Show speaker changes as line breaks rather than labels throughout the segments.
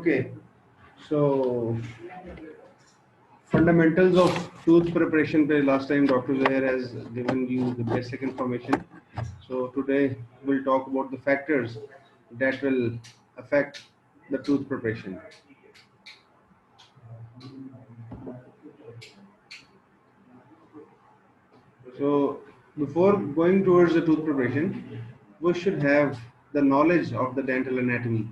Okay, so fundamentals of tooth preparation. Pe last time Dr. Zaher has given you the basic information. So today we'll talk about the factors that will affect the tooth preparation. So before going towards the tooth preparation, we should have the knowledge of the dental anatomy,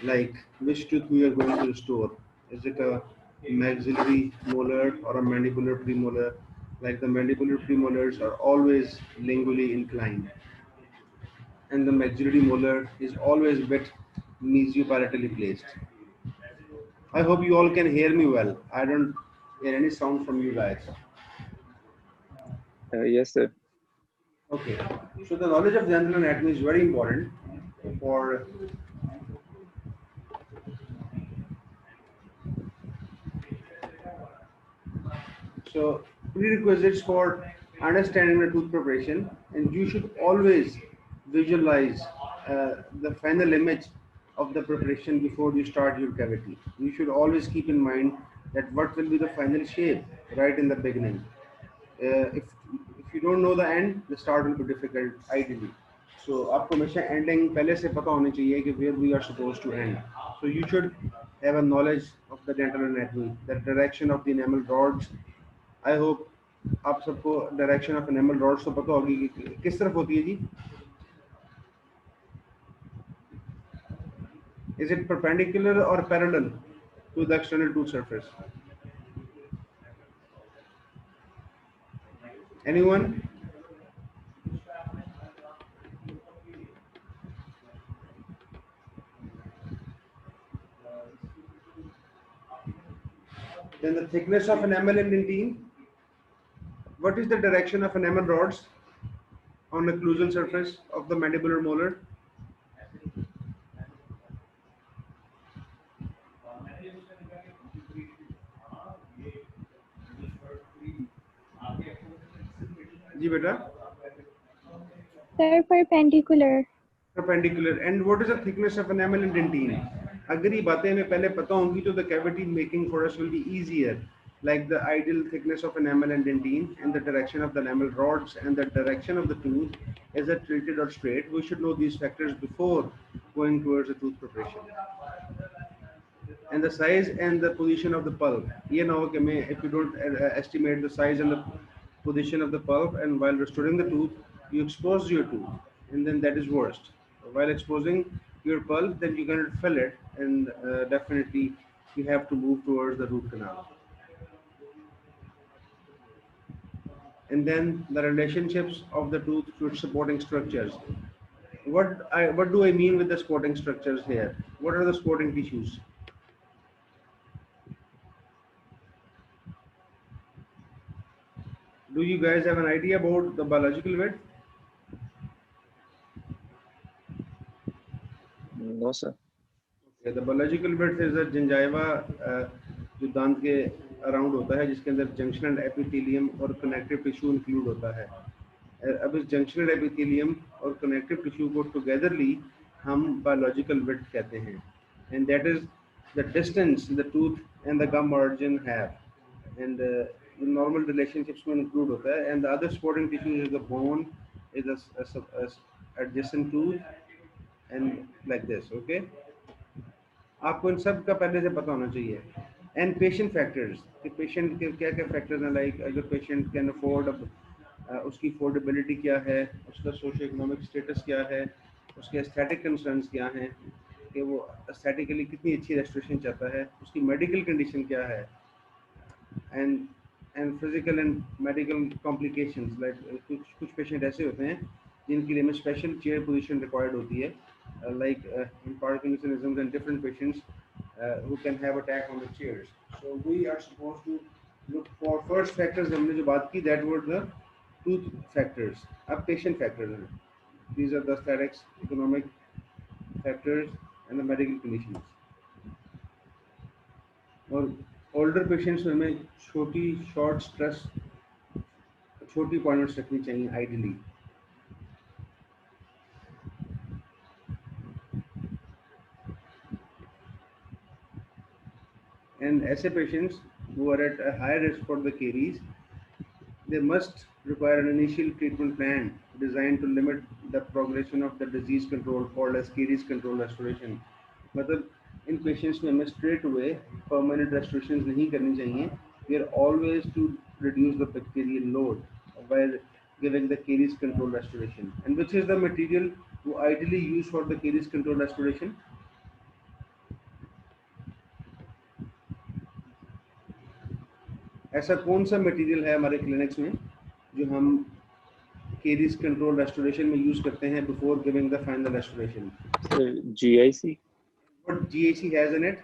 like which tooth we are going to restore. Is it a maxillary molar or a mandibular premolar? Like the mandibular premolars are always lingually inclined, and the maxillary molar is always a bit mesiopalatally placed. I hope you all can hear me well. I don't hear any sound from you guys.
Yes, sir.
Okay, so the knowledge of dental anatomy is very important for. So prerequisites for understanding the tooth preparation, and you should always visualize the final image of the preparation before you start your cavity. You should always keep in mind that what will be the final shape right in the beginning. If you don't know the end, the start will be difficult ideally. So आपको हमेशा ending पहले से पता होनी चाहिए कि where we are supposed to end. So you should have a knowledge of the dental anatomy, the direction of the enamel rods. I hope आप सबको डायरेक्शन ऑफ एनिमल रॉड्स तो पता होगी कि किस तरफ होती है जी. Is it perpendicular or parallel to the external tooth surface? Anyone? Then the thickness of enamel and dentine. What is the direction of enamel rods on the occlusal surface of the mandibular molar? जी बेटा.
Sir, perpendicular.
Perpendicular. And what is the thickness of enamel and dentine? अगर ये बातें हमें पहले पता होंगी तो the cavity making for us will be easier. Like the ideal thickness of enamel and dentine and the direction of the enamel rods and the direction of the tooth, is it tilted or straight? We should know these factors before going towards the tooth preparation. And the size and the position of the pulp. You know, if you don't estimate the size and the position of the pulp, and while restoring the tooth, you expose your tooth, and then that is worst. While exposing your pulp, then you're going to fill it, and definitely you have to move towards the root canal. And then the relationships of the tooth to its supporting structures. What do I mean with the supporting structures here? What are the supporting tissues? Do you guys have an idea about the biological weight?
No, sir.
Okay, the biological width is a gingiva जो दांत के around होता है, जिसके अंदर junctional epithelium और connective tissue include होता है. अब इस जंक्शनल एपिथेलियम और कनेक्टिव टिश्यू को टुगेदरली हम बायोलॉजिकल विड्थ कहते हैं, and that is the distance the tooth and the gum margin have, and normal relationships में इंक्लूड होता है. And the other supporting tissues is the bone, is adjacent tooth and like this. Okay, आपको इन सब का पहले से पता होना चाहिए. एंड पेशेंट फैक्टर्स, कि पेशेंट के क्या क्या फैक्टर्स हैं, लाइक अगर पेशेंट कैन अफोर्ड, उसकी अफोर्डेबिलिटी क्या है, उसका सोशो इकोनॉमिक स्टेटस क्या है, उसके एस्थेटिक कंसर्न्स क्या हैं, कि वो एस्थेटिकली कितनी अच्छी रेस्टोरेशन चाहता है, उसकी मेडिकल कंडीशन क्या है, and physical and medical complications. Like कुछ पेशेंट ऐसे होते हैं जिनके लिए में स्पेशल चेयर पोजीशन रिक्वायर्ड होती है, like in Parkinsonism and different patients who can have attack on the chairs. So we are supposed to look for first factors हमने जो बात की, that were the tooth factors. अब patient factors हैं. These are the aesthetics, economic factors and the medical conditions. और older patients में हमें छोटी short stress छोटी appointments रखनी चाहिए ideally. And ऐसे patients who are at a higher risk for the caries, they must require an initial treatment plan designed to limit the progression of the disease control called as caries control restoration. मतलब इन patients में हमें straight away permanent restoration नहीं करनी चाहिए. We are always to reduce the bacterial load while giving the caries control restoration. And which is the material we ideally use for the caries control restoration? ऐसा कौन सा material है हमारे clinics में जो हम caries control restoration में use करते हैं before giving the final restoration?
GIC.
What GIC has in it?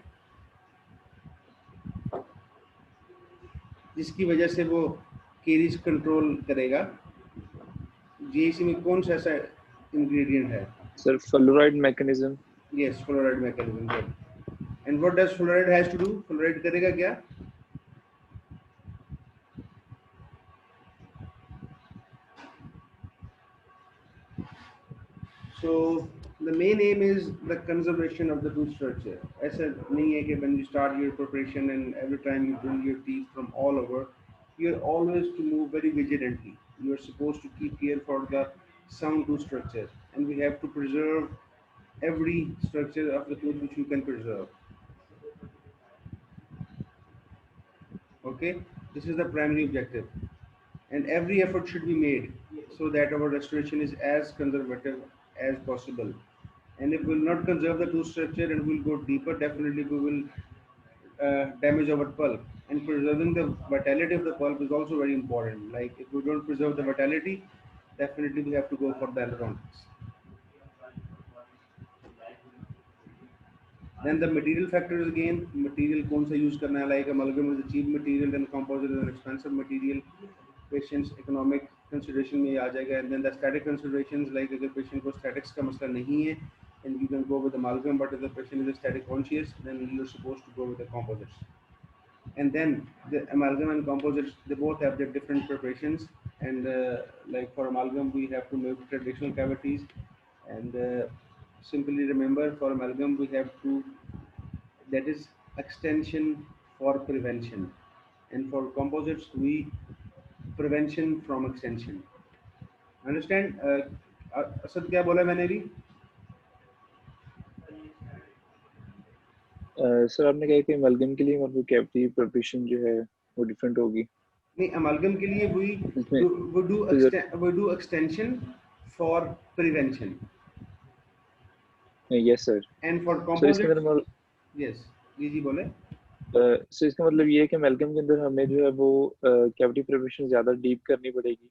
जिसकी वजह से वो caries control करेगा. GIC में कौन सा ऐसा ingredient है?
Sir, fluoride mechanism.
Yes, fluoride mechanism. Good. And what does fluoride has to do? Fluoride करेगा क्या? So the main aim is the conservation of the tooth structure. ऐसा नहीं है कि when you start your preparation and every time you bring your teeth from all over, you're always to move very vigilantly. You're supposed to keep care for the sound tooth structure, and we have to preserve every structure of the tooth which you can preserve. Okay, this is the primary objective, and every effort should be made so that our restoration is as conservative as possible. And if we will not conserve the tooth structure and we'll go deeper, definitely we will damage our pulp. And preserving the vitality of the pulp is also very important. Like if we don't preserve the vitality, definitely we have to go for the endodontics. Then the material factors again, material कौन सा use करना है, like amalgam is a cheap material and composite is an expensive material. Patients economic consideration में आ जाएगा. And then the static considerations, like अगर patient को statics का मसला नहीं है, and you can go with amalgam, but if the patient is static conscious, then you're supposed to go with the composites. And then the amalgam and composites, they both have their different preparations. And like for amalgam, we have to make traditional cavities. And simply remember, for amalgam, we have to, that is extension for prevention. And for composites, we prevention from extension. Understand? Asad क्या बोला मैंने भी?
Sir आपने कहा कि amalgam के लिए मतलब cavity preparation जो है वो different होगी.
नहीं, amalgam के लिए we do extension for prevention.
Yes sir.
And for
So
composite,
इसके अंदर
yes, जी बोले.
सो इसका मतलब ये है कि amalgam के अंदर हमें जो है वो cavity preparation ज़्यादा deep करनी पड़ेगी.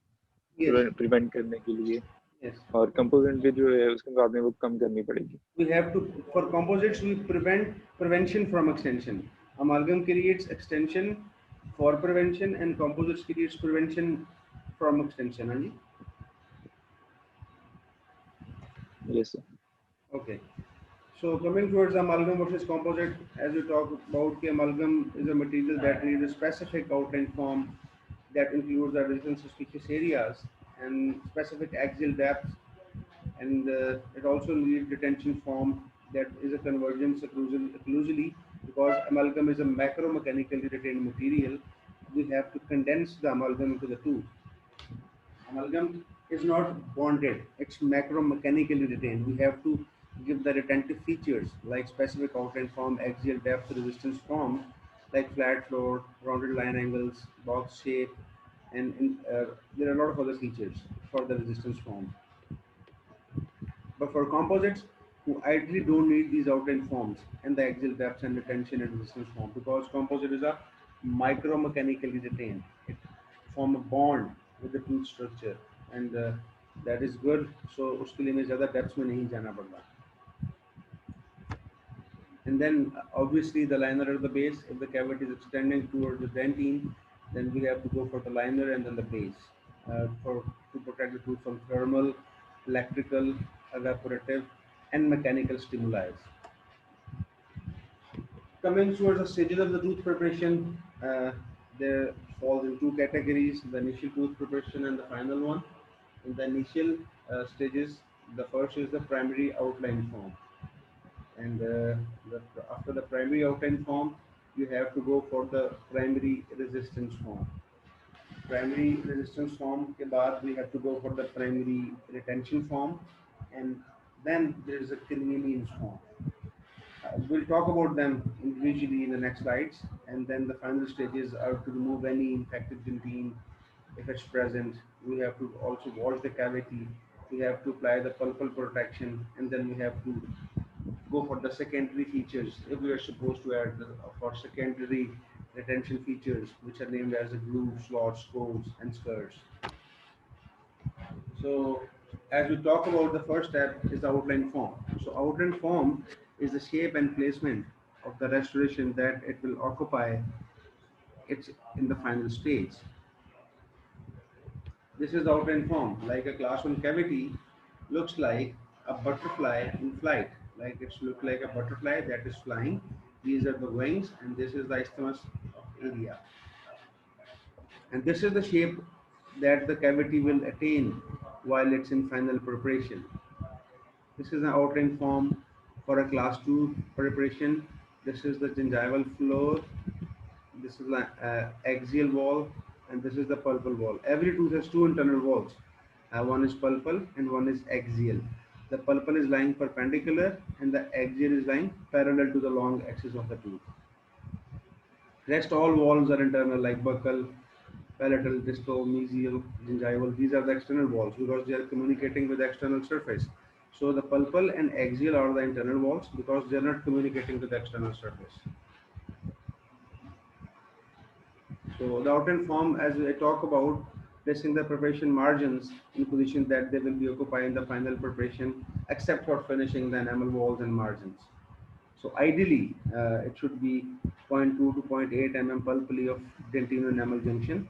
Yes.
prevent करने के लिए.
Yes.
और composite भी जो है उसके बाद में वो कम करनी पड़ेगी.
We have to, for composites we prevention from extension. Amalgam creates extension for prevention and composites creates prevention from extension. हाँ जी.
Yes sir.
Okay. So coming towards amalgam versus composite, as we talk about, amalgam is a material that needs a specific outline form that includes the resistance suspicious areas and specific axial depth, and it also needs detention form that is a convergence occlusally. Because amalgam is a macromechanically retained material, we have to condense the amalgam into the tooth. Amalgam is not bonded, it's macromechanically retained. We have to give the retentive features like specific outline form, axial depth, resistance form, like flat floor, rounded line angles, box shape, and there are a lot of other features for the resistance form. But for composites, who ideally don't need these outline forms and the axial depth and retention and resistance form, because composite is a micromechanically retained. It form a bond with the tooth structure, and that is good. So उसके लिए मैं ज़्यादा depths में नहीं जाना पड़ता. And then obviously the liner at the base, if the cavity is extending towards the dentine, then we have to go for the liner and then the base to protect the tooth from thermal, electrical, evaporative, and mechanical stimuli. Coming towards the stages of the tooth preparation, there falls in two categories: the initial tooth preparation and the final one. In the initial stages, the first is the primary outline form. And after the primary outline form, you have to go for the primary resistance form. Primary resistance form के बाद we have to go for the primary retention form, and then there is a convenience form. We'll talk about them individually in the next slides, and then the final stages are to remove any infected gelatin if it's present. We have to also wash the cavity. We have to apply the pulpal protection, and then we have to go for the secondary features if we are supposed to add for secondary retention features, which are named as the glue, slots, screws, and skirts. So as we talk about, the first step is the outline form. So outline form is the shape and placement of the restoration that it will occupy it's in the final stage. This is the outline form. Like a class 1 cavity looks like a butterfly in flight. Like it's look like a butterfly that is flying. These are the wings, and this is the isthmus area. And this is the shape that the cavity will attain while it's in final preparation. This is an outline form for a class 2 preparation. This is the gingival floor. This is the axial wall, and this is the pulpal wall. Every tooth has two internal walls. One is pulpal and one is axial. The pulpal is lying perpendicular and the axial is lying parallel to the long axis of the tooth. Rest all walls are internal, like buccal, palatal, distal, mesial, gingival. These are the external walls because they are communicating with the external surface. So the pulpal and axial are the internal walls because they are not communicating with the external surface. So the outline form, as I talk about, placing the preparation margins in position that they will be occupied in the final preparation, except for finishing the enamel walls and margins. So ideally, it should be 0.2 to 0.8 mm pulpally of dentino-enamel junction,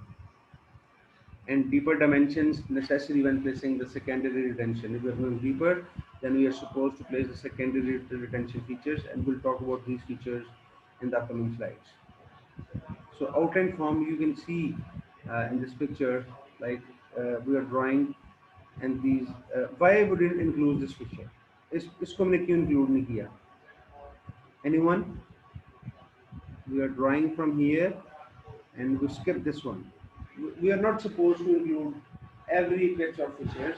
and deeper dimensions necessary when placing the secondary retention. If we are going deeper, then we are supposed to place the secondary retention features, and we'll talk about these features in the upcoming slides. So outline form, you can see in this picture, like we are drawing, and these why we didn't include this picture? इसको हमने क्यों include नहीं किया? Anyone? We are drawing from here, and we skip this one. We are not supposed to include every pitch of features.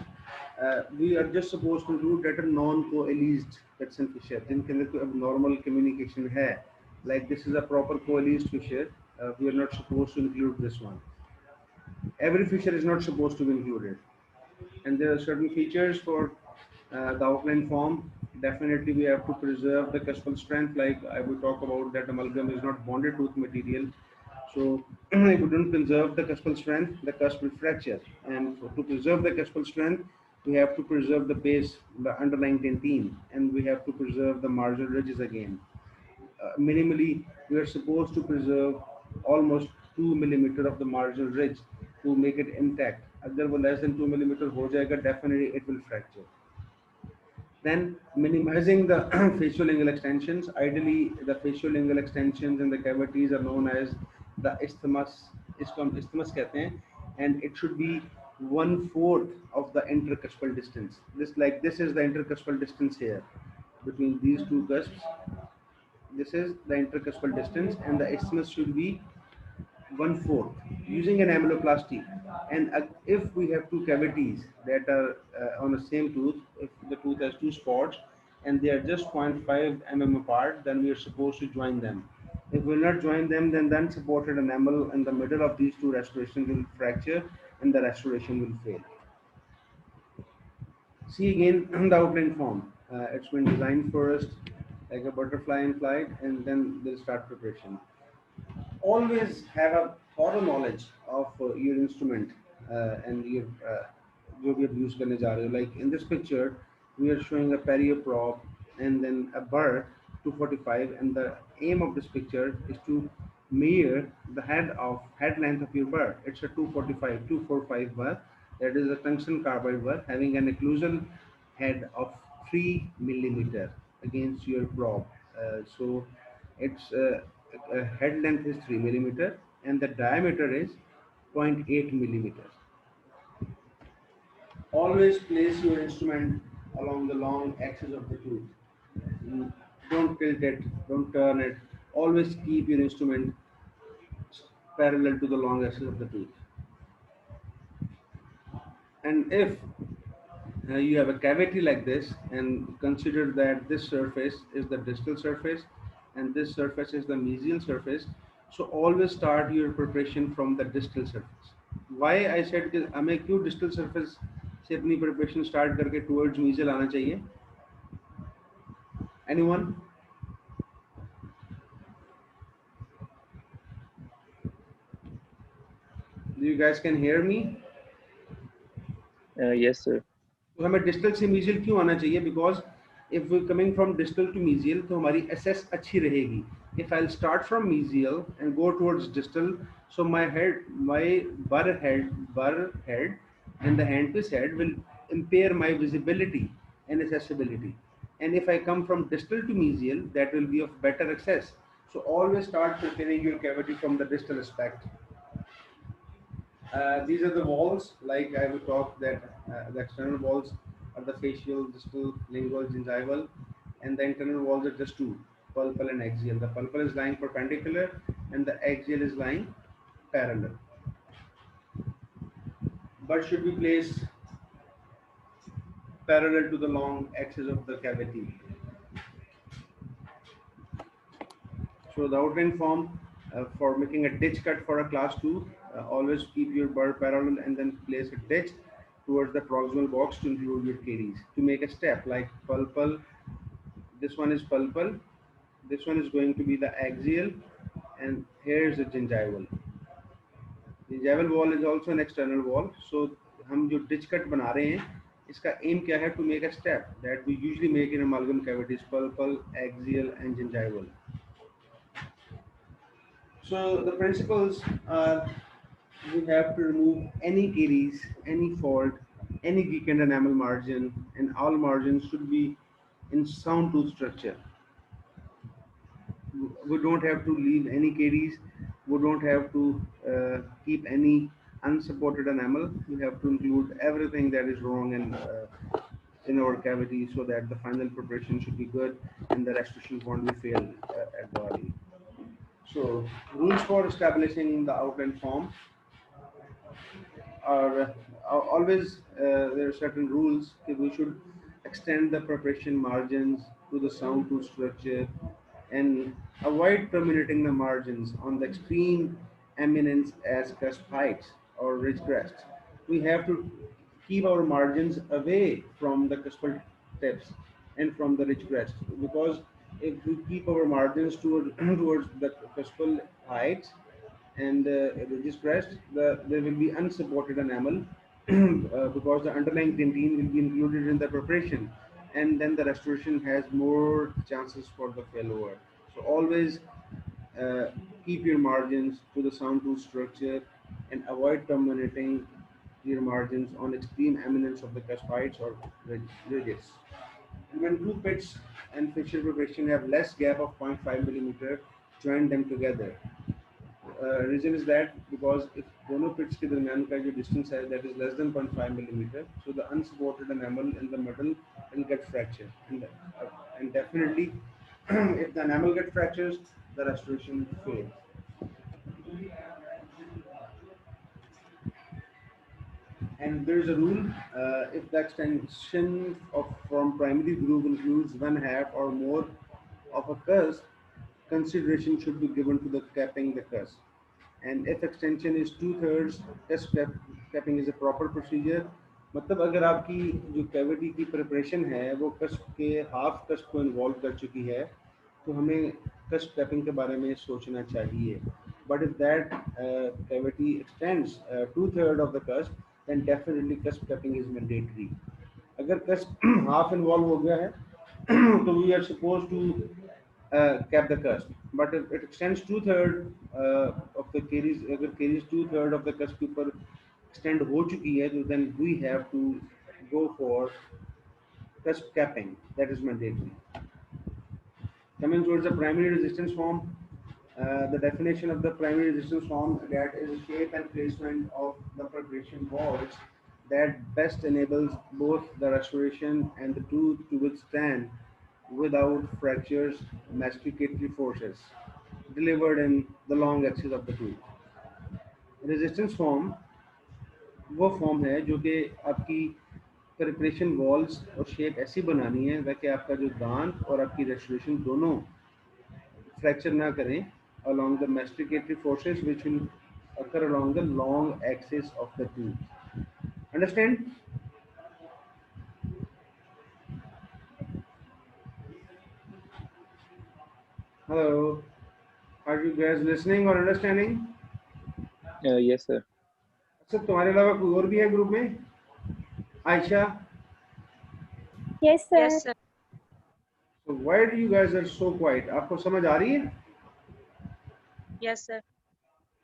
We are just supposed to include that are non-coalesced pits and fissure. जिनके अंदर कोई abnormal communication है. Like this is a proper coalesced fissure. We are not supposed to include this one. Every fissure is not supposed to be included. And there are certain features for the outline form. Definitely we have to preserve the cuspal strength, like I will talk about that amalgam is not bonded tooth material. So if we don't preserve the cuspal strength, the cusp will fracture. And to preserve the cuspal strength, we have to preserve the base, the underlying dentine, and we have to preserve the marginal ridges again. Minimally, we are supposed to preserve almost 2 millimeter of the marginal ridge to make it intact. Agar wo less than 2 millimeter ho jayega, definitely it will fracture. Then minimizing the faciolingual extensions. Ideally, the faciolingual extensions in the cavities are known as the isthmus. Isthmus कहते हैं, and it should be 1/4 of the intercuspal distance. This is the intercuspal distance here between these two cusps. This is the intercuspal distance, and the isthmus should be 1/4 using an amyloplasty. And if we have two cavities that are on the same tooth, if the tooth has two spots and they are just 0.5 mm apart, then we are supposed to join them. If we will not join them, then the unsupported enamel in the middle of these two restorations will fracture and the restoration will fail. See again the outline form. It's been designed first like a butterfly in flight, and then they'll start preparation. Always have a thorough knowledge of your instrument and your जो भी आप use करने जा रहे हो. Like in this picture, we are showing a perio probe and then a burr 245, and the aim of this picture is to measure the head length of your burr. It's a 245 burr. That is a tungsten carbide burr having an occlusal head of 3 millimeter against your probe. So its head length is 3 millimeter and the diameter is 0.8 millimeter. Always place your instrument along the long axis of the tooth. Don't tilt it, don't turn it, always keep your instrument parallel to the long axis of the tooth. And if you have a cavity like this, and consider that this surface is the distal surface and this surface is the mesial surface, so always start your preparation from the distal surface. Why I said कि हमें क्यों distal surface से अपनी preparation start करके towards mesial आना चाहिए? Anyone? Do you guys can hear me?
Yes, sir.
तो हमें डिस्टल से मीजियल क्यों आना चाहिए? Because if we coming from distal to mesial तो हमारी एसएस अच्छी रहेगी. If I start from mesial and go towards distal, so my bur head and the handpiece head will impair my visibility and accessibility. And if I come from distal to mesial, that will be of better access. So always start preparing your cavity from the distal aspect. These are the walls, like I will talk that the external walls are the facial, distal, lingual, gingival, and the internal walls are just two, pulpal and axial. The pulpal is lying perpendicular and the axial is lying parallel. But should be placed parallel to the long axis of the cavity. So the outline form for making a ditch cut for a class 2, always keep your burr parallel and then place a ditch towards the proximal box to include your caries. To make a step like pulpal, this one is pulpal, this one is going to be the axial, and here is the gingival. Gingival wall is also an external wall. So हम जो ditch cut बना रहे हैं, इसका aim क्या है? To make a step that we usually make in amalgam cavities: pulpal, axial, and gingival. So the principles are, we have to remove any caries, any fault, any weakened enamel margin, and all margins should be in sound tooth structure. We don't have to leave any caries. We don't have to keep any unsupported enamel. We have to include everything that is wrong in our cavity, so that the final preparation should be good and the restoration won't be failed at the early. So rules for establishing the outline form are always there are certain rules that we should extend the preparation margins to the sound tooth structure and avoid terminating the margins on the extreme eminence as cusp heights or ridge crests. We have to keep our margins away from the cuspal tips and from the ridge crest, because if we keep our margins towards the cuspal heights and ridge crest, there will be unsupported enamel because the underlying dentine will be included in the preparation, and then the restoration has more chances for the failure. So always uh, keep your margins to the sound tooth structure and avoid terminating your margins on extreme eminence of the cuspides or ridges. And when two pits and facial preparation have less gap of 0.5 millimeter, join them together. Reason is that because if दोनों pits के दरमियान का जो distance है, that is less than 0.5 millimeter, so the unsupported enamel in the middle will get fractured, and definitely if the enamel gets fractures, the restoration fails. And there is a rule: if the extension from primary groove includes one half or more of a cusp, consideration should be given to the capping the cusp. And if extension is 2/3, capping is a proper procedure. मतलब अगर आपकी जो cavity की preparation है वो cusp के half cusp को involve कर चुकी है, तो हमें कस्प कैपिंग के बारे में सोचना चाहिए. But if that cavity extends 2/3 of the cusp, then definitely cusp capping is mandatory. अगर cusp half involve हो गया है तो we are supposed to cap the cusp. But if it extends 2/3 of the caries, अगर caries 2/3 of the cusp के ऊपर extend हो चुकी है, तो then we have to go for cusp capping. That is mandatory. Coming towards the primary resistance form, the definition of the primary resistance form, that is the shape and placement of the preparation walls that best enables both the restoration and the tooth to withstand without fractures masticatory forces. delivered in the long axis of the tooth. Resistance form वो form है जो कि आपकी preparation walls और shape ऐसी बनानी है ताकि आपका जो दांत और आपकी रेस्टोरेशन दोनों फ्रैक्चर ना करें along the masticatory forces which will occur along the long axis of the tooth. Understand? Hello. Are you guys listening or understanding?
Yes sir.
अच्छा तुम्हारे अलावा कोई और भी है ग्रुप में? Ayesha?
Yes sir.
Yes, sir.
So why do you guys are so quiet? आपको समझ आ रही है?
Yes, sir.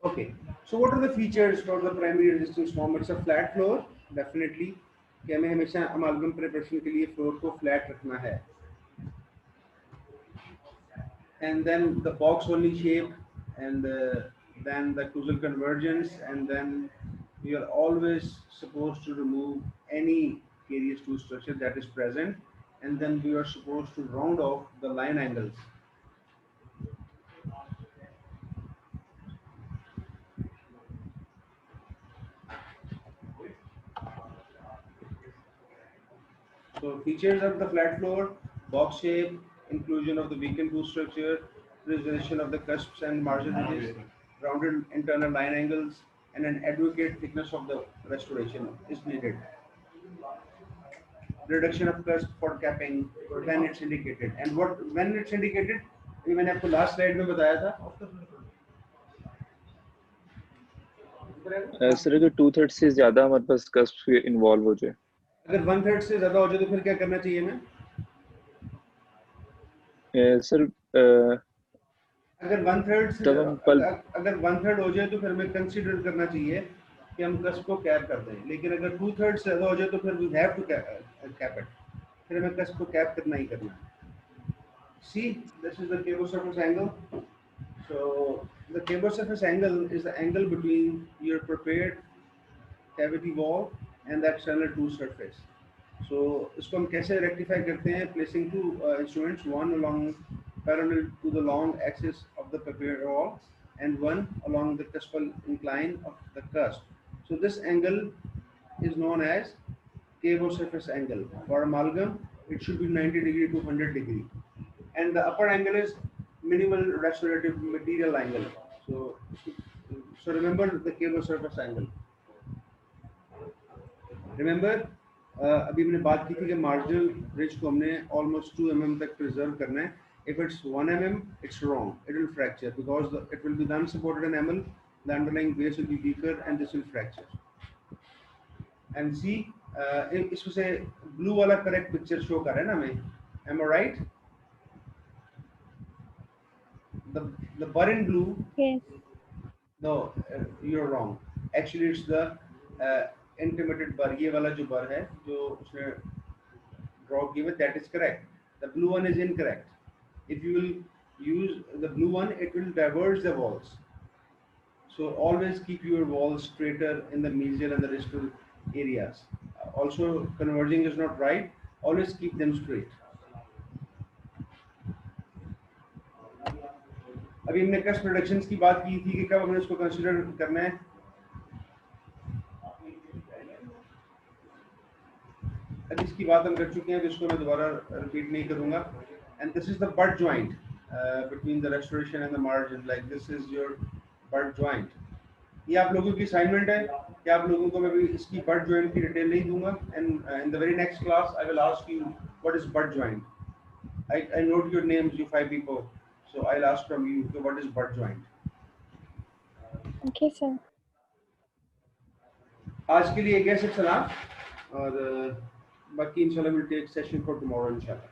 Okay. So what are the features for the primary resistance form? It's a flat floor, definitely. कि हमें हमेशा अमालगम preparation के लिए floor को फ्लैट रखना है. And then the box only shape, and then the occlusal convergence, and then you are always supposed to remove any carious tooth structure that is present, and then we are supposed to round off the line angles. So features of the flat floor: box shape, inclusion of the weakened tooth structure, preservation of the cusps and margin ridges, rounded internal line angles, and an adequate thickness of the restoration is needed. Reduction of cusp for capping when it's indicated. And what when it's indicated? ये मैंने आपको last slide में बताया था.
Sir अगर 2/3 से ज़्यादा हमारे पास कस्प इन्वॉल्व हो जाए,
अगर 1/3 से ज़्यादा हो जाए तो फिर क्या करना चाहिए हमें?
सर
अगर 1/3 से
तब हम पल्प
अगर 1/3 हो जाए तो फिर हमें कंसीडर करना चाहिए कि हम कस्प को कैप कर दें. लेकिन अगर 2/3 से ज़्यादा हो जाए तो फिर we have to cap it. फिर हमें कस्प को कैप करना ही करना है. See, this is the cable surface angle. So the cable surface angle is the angle between your prepared cavity wall and the external tooth surface. So इसको हम कैसे rectify करते हैं? Placing two instruments, one along parallel to the long axis of the prepared wall and one along the cuspal incline of the cusp. So this angle is known as cable surface angle. For amalgam, it should be 90 degree to 100 degree. And the upper angle is minimal restorative material angle. So remember the cable surface angle. Remember, अभी मैंने बात की थी कि marginal ridge को हमने almost 2 mm तक preserve करना है. If it's 1 mm, it's wrong. It will fracture because it will be unsupported enamel. The underlying base will be weaker and this will fracture. And see, इसमें से blue वाला correct picture show कर रहा है ना हमें. Am I right? The bar in blue.
Yes.
No, you're wrong. Actually, it's the intermittent bar. ये वाला जो bar है, जो उसने draw किया है, that is correct. The blue one is incorrect. If you will use the blue one, it will diverge the walls. So always keep your walls straighter in the mesial and the distal areas. Also, converging is not right. Always keep them straight. अभी हमने कस्ट productions की बात की थी कि कब हमें इसको कंसीडर करना है. अब इसकी बात हम कर चुके हैं, तो इसको मैं दोबारा रिपीट नहीं करूंगा. And this is the butt joint between the restoration and the margin. Like this is your butt joint. ये आप लोगों की असाइनमेंट है कि आप लोगों को मैं भी इसकी बट जॉइंट की डिटेल नहीं दूंगा. And in the very next class I will ask you what is butt joint. I not your names, you 5 people. So I'll ask from you, so what is butt joint?
Okay, sir.
आज के लिए कैसे चला, और बाकी इंशाल्लाह we'll take session for tomorrow इंशाल्लाह.